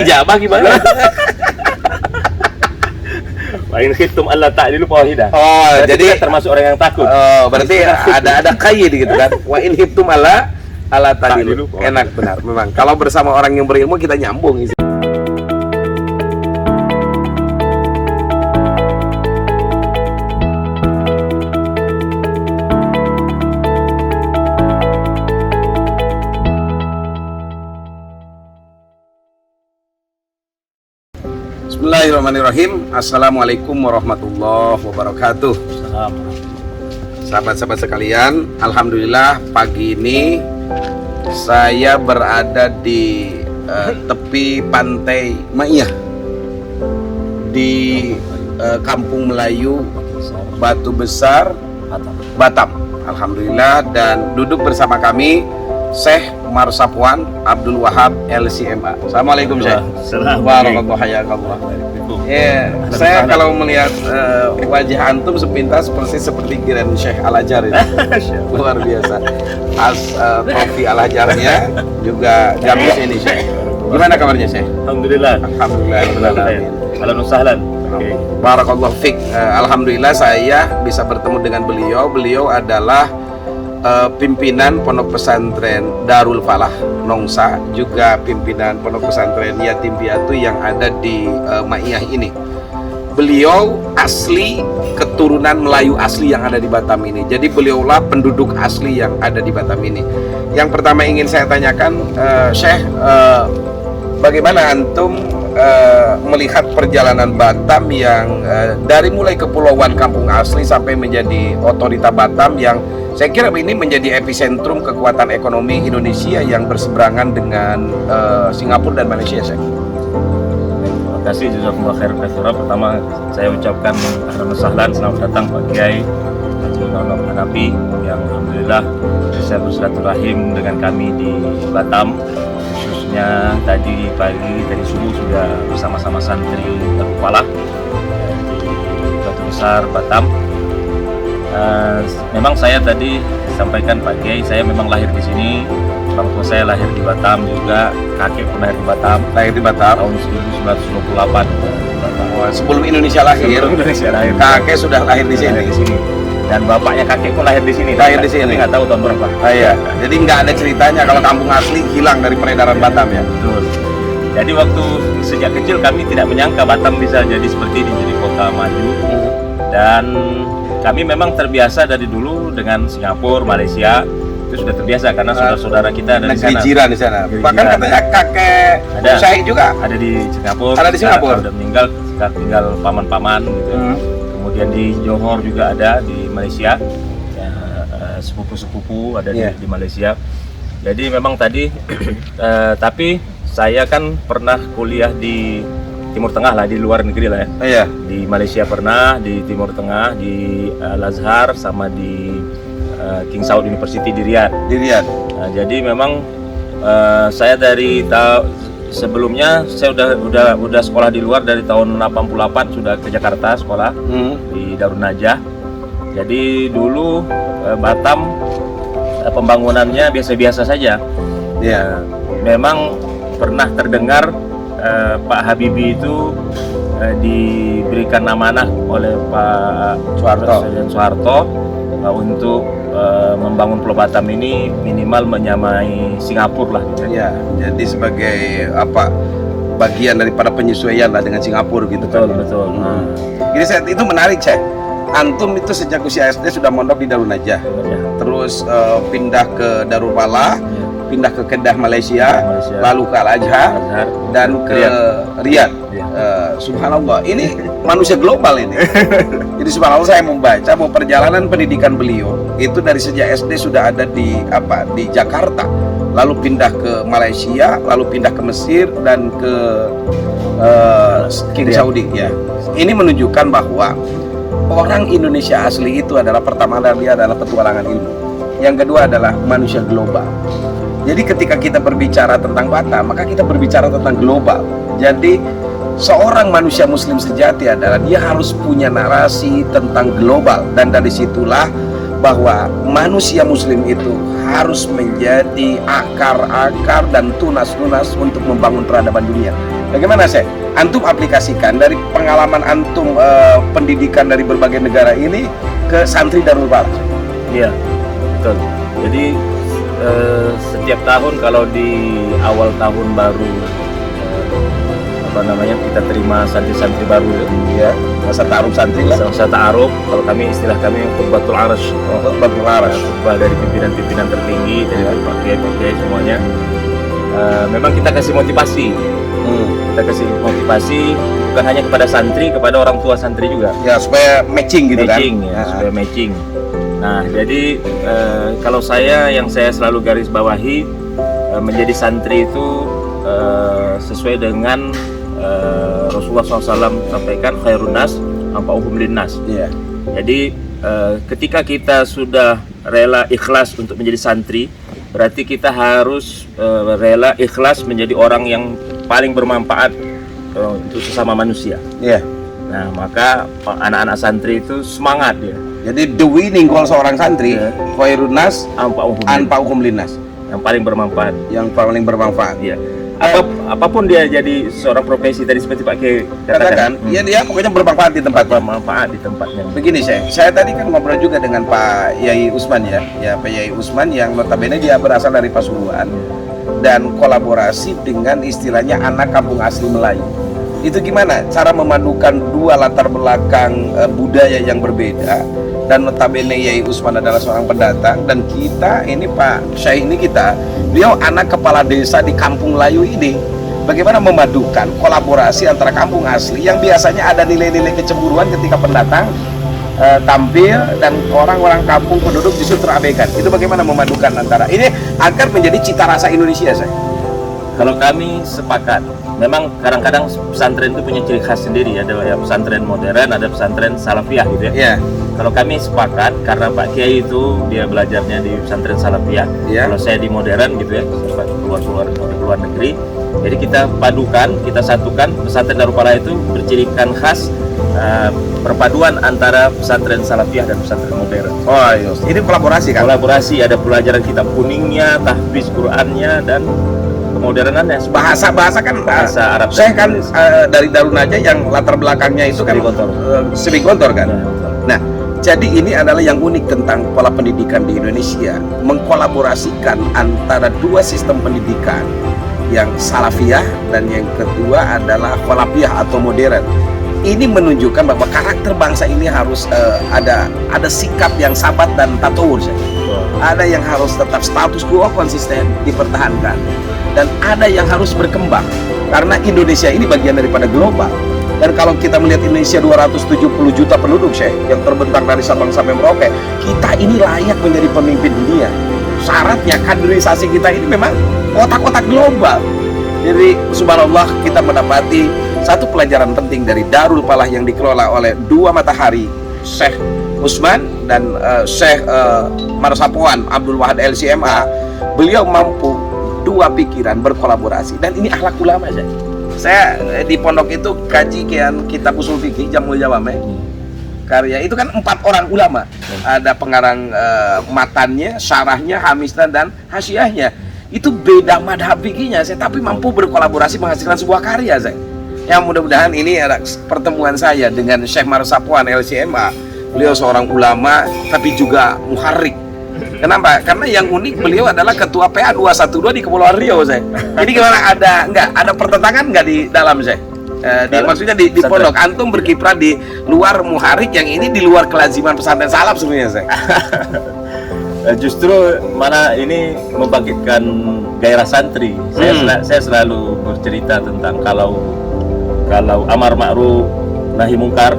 Ijabah gimana? Wa in khiftum alla ta'dilu fawahidah. Oh, jadi termasuk orang yang takut. Oh, berarti ada kaid gitu kan. Wa in khiftum alla ta'dilu. Enak benar memang. Kalau bersama orang yang berilmu kita nyambung. Bismillahirrahmanirrahim. Assalamualaikum warahmatullahi wabarakatuh. Sahabat-sahabat sekalian, alhamdulillah pagi ini saya berada di tepi pantai Maiyah di Kampung Melayu Batu Besar, Batam. Alhamdulillah, dan duduk bersama kami Syekh Marsapwan Abdul Wahab LCMA. Assalamualaikum Syekh. Ya, saya kalau melihat wajah antum sepintas seperti Giren Syekh Al-Ajar ini. Luar biasa. Trofi Al-Ajarnya juga gamis ini Syekh. Gimana kabarnya Syekh? Alhamdulillah. Ahlan wa sahlan. Barakallahu fik. Alhamdulillah saya bisa bertemu dengan beliau. Beliau adalah pimpinan Pondok Pesantren Darul Falah Nongsa, juga pimpinan Pondok Pesantren Yatim Piatu yang ada di Maiyah ini. Beliau asli keturunan Melayu asli yang ada di Batam ini. Jadi beliaulah penduduk asli yang ada di Batam ini. Yang pertama ingin saya tanyakan, Syekh, bagaimana antum melihat perjalanan Batam yang dari mulai kepulauan kampung asli sampai menjadi otorita Batam yang saya kira ini menjadi epicentrum kekuatan ekonomi Indonesia yang berseberangan dengan Singapura dan Malaysia, Syekh. Terima kasih, jazakumullah khair katsira. Pertama saya ucapkan ahlan wa sahlan, selamat datang Pak Kiai Haji Muhammad Hanafi yang alhamdulillah bisa bersilaturahim dengan kami di Batam. Khususnya tadi pagi, tadi subuh sudah bersama-sama santri Darul Falah di Batu Besar, Batam. Memang saya tadi sampaikan Pak Kiai, saya memang lahir di sini. Orang tua saya lahir di Batam juga, kakek pun lahir di Batam. Lahir di Batam tahun 1928. Sebelum Indonesia lahir, kakek sudah lahir di sini. Dan bapaknya kakek pun lahir di sini. Lahir di sini. Nggak tahu tahun berapa. Iya. Jadi nggak ada ceritanya kalau kampung asli hilang dari peredaran Batam ya. Betul. Jadi waktu sejak kecil kami tidak menyangka Batam bisa jadi seperti ini, jadi kota maju. Dan kami memang terbiasa dari dulu dengan Singapura, Malaysia, itu sudah terbiasa karena saudara-saudara kita ada di sana. Jiran di sana. Bahkan katanya kakek Syekh juga ada di Singapura. Ada di Singapura. Sudah meninggal, tinggal paman-paman gitu. Kemudian di Johor juga ada di Malaysia. Ya, sepupu-sepupu ada di Malaysia. Jadi memang tadi tapi saya kan pernah kuliah di Timur Tengah lah, di luar negeri lah ya. Di Malaysia pernah, di Timur Tengah, di Al-Azhar, sama di King Saud University di Riyadh. Jadi memang saya dari sebelumnya saya udah sekolah di luar dari tahun 88 sudah ke Jakarta sekolah di Darun Najah. Jadi dulu Batam pembangunannya biasa-biasa saja. Memang pernah terdengar Pak Habibie itu diberikan amanah oleh Pak Presiden Soeharto untuk membangun Pulau Batam ini minimal menyamai Singapura lah gitu. Ya, jadi sebagai bagian daripada penyesuaian lah dengan Singapura gitu. Betul. Jadi itu menarik, Cek. Antum itu sejak usia SD sudah mondok di Darun Najah. Terus pindah ke Darul Falah. Pindah ke Kedah Malaysia, lalu ke Al-Azhar dan ke Riyadh. Subhanallah, ini manusia global ini. Jadi subhanallah, saya membaca bahwa perjalanan pendidikan beliau itu dari sejak SD sudah ada di Jakarta, lalu pindah ke Malaysia, lalu pindah ke Mesir dan ke King Saudi ya. Ini menunjukkan bahwa orang Indonesia asli itu adalah pertama dia adalah petualangan ilmu. Yang kedua adalah manusia global. Jadi ketika kita berbicara tentang Batam, maka kita berbicara tentang global. Jadi seorang manusia muslim sejati adalah dia harus punya narasi tentang global. Dan dari situlah bahwa manusia muslim itu harus menjadi akar-akar dan tunas-tunas untuk membangun peradaban dunia. Bagaimana saya? Antum aplikasikan dari pengalaman antum pendidikan dari berbagai negara ini ke santri Darul Falah. Iya, betul. Jadi setiap tahun kalau di awal tahun baru kita terima santri-santri baru ya, masa ta'aruf santri lah. Masa ta'aruf, kalau kami istilah kami khutbatul arash. Khutbatul arash. Khutbah dari pimpinan-pimpinan tertinggi, dari pakai semuanya. Memang kita kasih motivasi. Kita kasih motivasi bukan hanya kepada santri, kepada orang tua santri juga. Ya, supaya matching gitu kan. Ya, supaya matching. Nah, jadi kalau yang saya selalu garis bawahi, menjadi santri itu sesuai dengan Rasulullah SAW sampaikan, khairun nas anfa'uhum linnas. Yeah. Jadi ketika kita sudah rela ikhlas untuk menjadi santri, berarti kita harus rela ikhlas menjadi orang yang paling bermanfaat untuk sesama manusia. Yeah. Nah, maka anak-anak santri itu semangat dia. Jadi the winning goal seorang santri, khairun nas anfa'uhum linnas. Yang paling bermanfaat. Yang paling bermanfaat. Iya. Apapun dia jadi seorang profesi tadi seperti Pak Kiai katakan, ya dia pokoknya bermanfaat di tempat. Bermanfaat di tempatnya. Begini saya tadi kan ngobrol juga dengan Pak Yai Usman ya Pak Yai Usman yang notabene dia berasal dari Pasuruan dan kolaborasi dengan istilahnya anak kampung asli Melayu. Itu gimana cara memadukan dua latar belakang budaya yang berbeda, dan notabene Yai Usman adalah seorang pendatang dan kita ini Pak Syekh ini beliau anak kepala desa di kampung Melayu ini. Bagaimana memadukan kolaborasi antara kampung asli yang biasanya ada nilai-nilai kecemburuan ketika pendatang tampil dan orang-orang kampung penduduk justru terabaikan. Itu bagaimana memadukan antara ini agar menjadi cita rasa Indonesia saya. Kalau kami sepakat, memang kadang-kadang pesantren itu punya ciri khas sendiri, ada pesantren modern, ada pesantren salafiyah gitu ya. Yeah. Kalau kami sepakat, karena Pak Kiai itu dia belajarnya di pesantren salafiyah, kalau saya di modern gitu ya, keluar negeri. Jadi kita padukan, kita satukan pesantren Darul Falah itu bercirikan khas perpaduan antara pesantren salafiyah dan pesantren modern. Oh iya, ini kolaborasi kan? Kolaborasi, ada pelajaran kitab kuningnya, tahfiz Qur'annya dan kemodernannya. Bahasa kan bahasa Arab. Saya kan dari Darul Najah yang latar belakangnya itu kan Sri Gontor kan. Ya. Nah, jadi ini adalah yang unik tentang pola pendidikan di Indonesia, mengkolaborasikan antara dua sistem pendidikan, yang salafiyah dan yang kedua adalah kholafiyah atau modern. Ini menunjukkan bahwa karakter bangsa ini harus ada sikap yang sabat dan tatawur. Ada yang harus tetap status quo konsisten dipertahankan, dan ada yang harus berkembang karena Indonesia ini bagian daripada global. Dan kalau kita melihat Indonesia 270 juta penduduk yang terbentang dari Sabang sampai Merauke, kita ini layak menjadi pemimpin dunia. Syaratnya kaderisasi kita ini memang otak-otak global. Jadi subhanallah, kita mendapati satu pelajaran penting dari Darul Falah yang dikelola oleh dua matahari, Syekh Usman dan Syekh Marsapuan Abdul Wahad LCMA. Beliau mampu dua pikiran berkolaborasi, dan ini akhlak ulama. Saya di pondok itu kaji kitab usul fikih Jamul Jawame karya itu kan 4 orang ulama, ada pengarang matannya, syarahnya, hamisnya dan hasyiahnya. Itu beda madhab fikihnya tapi mampu berkolaborasi menghasilkan sebuah karya yang mudah-mudahan ini ada pertemuan saya dengan Syekh Marsapuan LCMA. Beliau seorang ulama tapi juga muharrik. Kenapa? Karena yang unik beliau adalah ketua PA 212 di Kepulauan Riau, Jadi gimana, ada pertentangan nggak di dalam, maksudnya di pondok antum berkiprah di luar muharik, yang ini di luar kelaziman pesantren salaf sebenarnya, Justru mana ini membangkitkan gairah santri. Saya selalu bercerita tentang kalau amar ma'ruf nahi mungkar.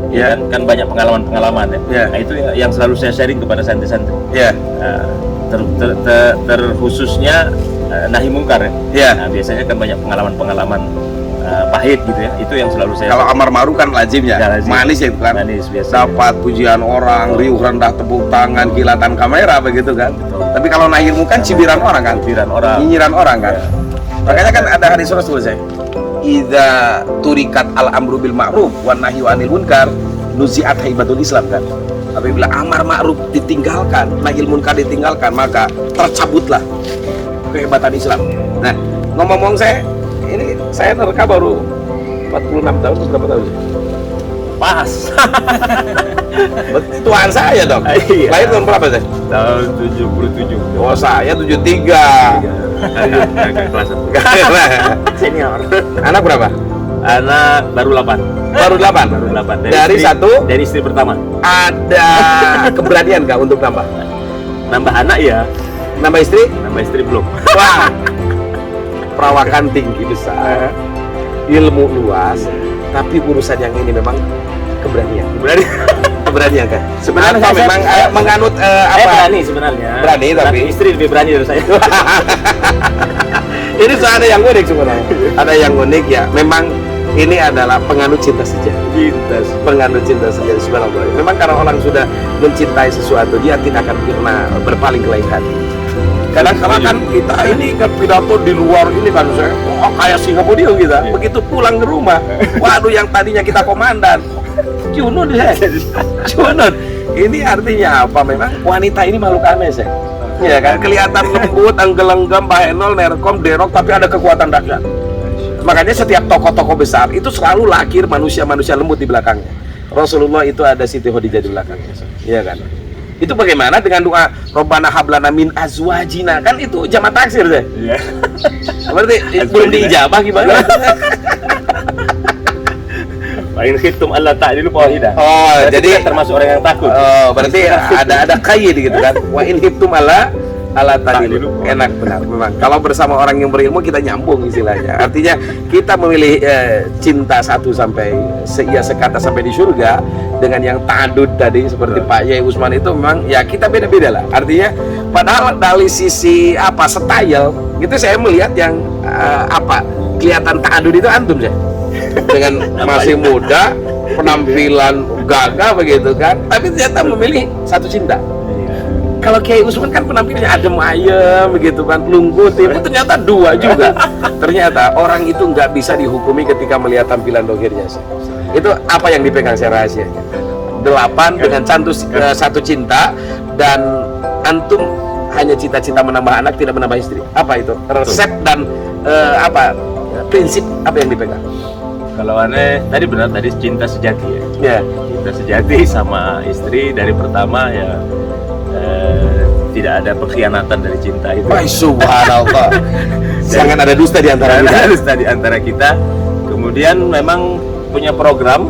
Ya kan banyak pengalaman ya. Nah, itu yang selalu saya sharing kepada santri-santri. Ya. Terkhususnya nahi mungkar ya. Nah, biasanya kan banyak pengalaman pahit gitu ya. Itu yang selalu saya. Kalau amar ma'ruf kan lazimnya. Ya, lazim. Manis ya itu kan. Manis biasa. Dapat pujian orang, riuh rendah tepuk tangan, kilatan kamera begitu kan. Betul. Tapi kalau nahi mungkar cibiran orang kan. Nyinyiran orang kan. Ya. Makanya kan ada hadis Rasul idza turikat al-amru bil ma'ruf wan nahyu 'anil munkar nuzi'at haibatul Islam kan. Apabila amar ma'ruf ditinggalkan, nahi munkar ditinggalkan, maka tercabutlah kehebatan Islam. Nah, ngomong-ngomong Saya nerka baru 46 tahun, berapa tahun sih? Pas. Tuaan saya dong. Iya. Lahir tahun berapa sih? Tahun 77. Oh, saya 73. Kakak kelas 1. Senior. Anak berapa? Anak baru 8. Baru 8. Baru 8. Dari satu? Dari istri pertama. Ada keberanian nggak untuk nambah? Nambah anak ya. Nambah istri? Nambah istri belum. Wah, perawakan tinggi besar, ilmu luas, tapi urusan yang ini memang keberanian. Keberanian kan? Sebenarnya Atau saya memang menganut Saya apa? berani sebenarnya. Berani, tapi istri lebih berani dari saya. ini soal ada yang unik sebenarnya. Ada yang unik ya. Memang ini adalah penganut cinta sejati. Penganut cinta sejati, subhanallah. Memang karena orang sudah mencintai sesuatu, dia tidak akan pernah berpaling ke lain hati. Kadang-kadang kan kita ini kan pidato di luar ini kan saya, oh kayak Singapura kita. Begitu pulang ke rumah, waduh yang tadinya kita komandan, cunun ya, cunun. Ini artinya apa? Memang wanita ini makhluk aneh sih. Ya kan, kelihatan lembut, anggelenggam, bahenol, nerkom, derok, tapi ada kekuatan dahsyat. Makanya setiap tokoh-tokoh besar itu selalu lahir manusia-manusia lembut di belakangnya. Rasulullah itu ada Siti Khadijah di belakangnya, iya kan? Itu bagaimana dengan doa Robbana hablana min azwajina, kan itu jamak taksir deh. Iya. Berarti belum diijabah gimana? Paling hitung Allah ta'dilu fawahidah. Oh, jadi termasuk orang yang takut. Oh, berarti ada kaid gitu kan. Wa in hibtum alla ta'dilu. Enak benar memang. Kalau bersama orang yang berilmu kita nyambung istilahnya. Artinya kita memilih cinta satu sampai seia sekata sampai di surga dengan yang ta'adud tadi seperti Pak Yai Usman itu memang ya kita beda-beda lah. Artinya padahal dari sisi apa style gitu saya melihat yang apa kelihatan ta'adud itu antum ya. Dengan masih muda, penampilan gagah begitu kan, tapi ternyata memilih satu cinta. Kalau Kiai Usman kan penampilannya adem ayem begitu kan, lungguh tipu, ternyata dua juga. Ternyata orang itu nggak bisa dihukumi ketika melihat tampilan dohirnya. Itu apa yang dipegang saya rahasianya. 8 dengan satu cinta, dan antum hanya cita-cita menambah anak, tidak menambah istri. Apa itu resep dan apa prinsip apa yang dipegang? Kalau aneh tadi benar, tadi cinta sejati ya. Ya. Cinta sejati sama istri dari pertama ya, tidak ada pengkhianatan dari cinta itu. Wah, subhanallah. Jangan ada dusta di antara kita. Dusta di antara kita. Kemudian memang punya program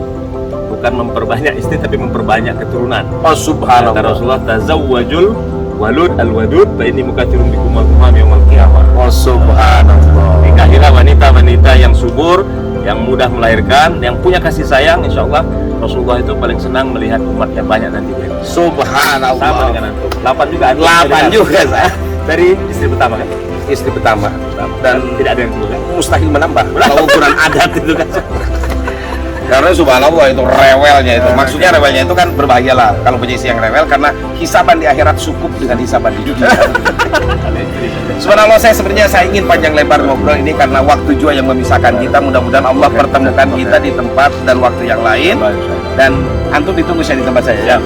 bukan memperbanyak istri tapi memperbanyak keturunan. Oh, subhanallah. Kata Rasulullah, tazawwajul walud al-wadud fa inni mukatsirun bikum al-umam yaumil qiyamah. Oh, subhanallah. Nikahilah wanita-wanita yang subur, yang mudah melahirkan, yang punya kasih sayang. Insya Allah Rasulullah itu paling senang melihat umat yang banyak nanti. Subhanallah. Sama dengan antum. 8 juga. 8 juga saya. Dari istri pertama kan? Istri pertama. Dan tidak ada yang kedua kan? Mustahil menambah. Kalau ukuran adat itu kan. Karena subhanallah itu rewelnya itu. Maksudnya rewelnya itu kan berbahaya lah kalau punya istri yang rewel, karena hisaban di akhirat cukup dengan hisaban di dunia. Subhanallah, saya ingin panjang lebar ngobrol ini karena waktu juga yang memisahkan kita. Mudah-mudahan Allah pertemukan kita di tempat dan waktu yang lain. Dan antum ditunggu saya di tempat saya ya.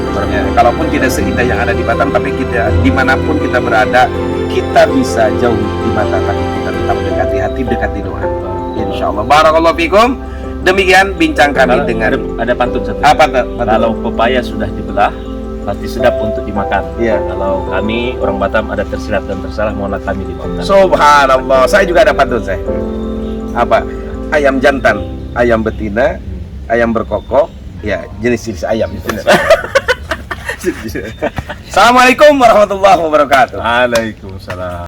Kalaupun tidak seindah yang ada di Batam, tapi kita dimanapun kita berada, kita bisa jauh di mata, tapi kita tetap dekati hati, dekati doa. Insya Allah. Barakallahu fikum. Demikian bincang kami dengan ada pantun satu. Apa Kalau pepaya sudah dibelah pasti sedap untuk dimakan. Iya. Kalau kami orang Batam ada tersilap dan tersalah, mohonlah kami dimaafkan. Subhanallah. Saya juga ada pantun saya. Apa? Ayam jantan, ayam betina, ayam berkokok, ya jenis-jenis ayam. Assalamualaikum warahmatullahi wabarakatuh. Waalaikumsalam.